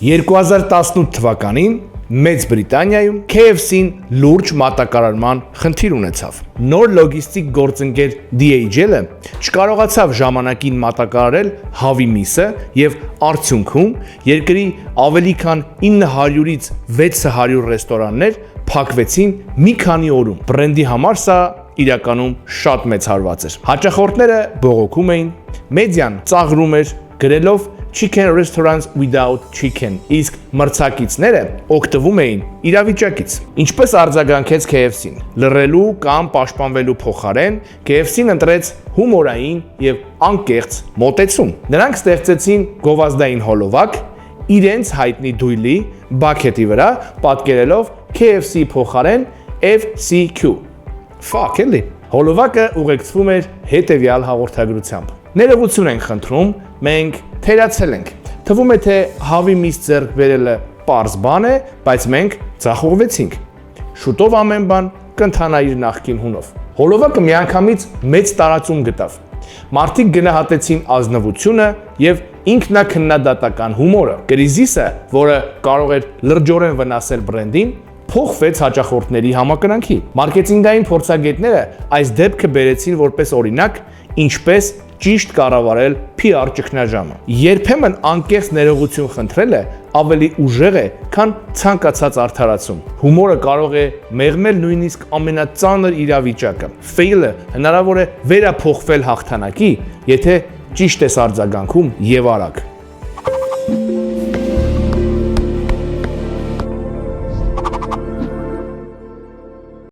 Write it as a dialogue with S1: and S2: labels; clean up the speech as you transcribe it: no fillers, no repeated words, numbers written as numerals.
S1: 2018 թվականին Մեծ Բրիտանիայում KFC-ն լուրջ մատակարարման խնդիր ունեցավ։ Նոր լոգիստիկ գործընկեր DHL-ը չկարողացավ ժամանակին մատակարարել հավի միսը եւ արդյունքում երկրի ավելի քան 900-ից 600 ռեստորաններ փակվեցին մի քանի օրում։ Բրենդի համար սա իրականում շատ մեծ հարված էր։ Հաճախորդները բողոքում էին, մեդիան ծաղրում էր, գրելով Chicken restaurants without chicken, իսկ մրցակիցները օգտվում էին իրավիճակից։ Ինչպես արձագանքեց KFC-ն։ Լռելու կամ պաշտպանվելու փոխարեն KFC-ն ընտրեց հումորային եւ անկեղծ մոտեցում։ Նրանք ստեղծեցին գովազդային հոլովակ իրենց հայտնի դույլի բաքետի վրա, պատկերելով KFC փոխարեն FCQ։ Fuck էլի։ Հոլովակը ուղեկցվում էր հետևյալ հաղորդագրությամբ. Ներողություն ենք խնդրում, մենք թերացել ենք։ Թվում է թե հավի միս ձեռք բերելը պարզ բան է, բայց մենք ձախողվեցինք։ Շուտով ամեն բան կընթանա իր նախկին հունով։ Հոլովակը միանգամից մեծ տարածում գտավ։ Մարդիկ գնահատեցին ազնվությունը եւ ինքնակնդատական հումորը։ Կրիզիսը, որը կարող էր լրջորեն վնասել բրենդին, փոխվեց հաճախորդների համակրանքի։ Մարքեթինգային փորձագետները այս դեպքը բերեցին որպես օրինակ, ինչպես ճիշտ կառավարել PR ճգնաժամը։ Երբեմն անկեղծ ներողություն խնդրելը ավելի ուժեղ է, քան ցանկացած արդարացում։ Հումորը կարող է մեղմել նույնիսկ ամենածանր իրավիճակը։ Ֆեյլը հնարավոր է վերափոխվել հաղթանակի, եթե ճիշտ ես արձագանքում եւ արագ։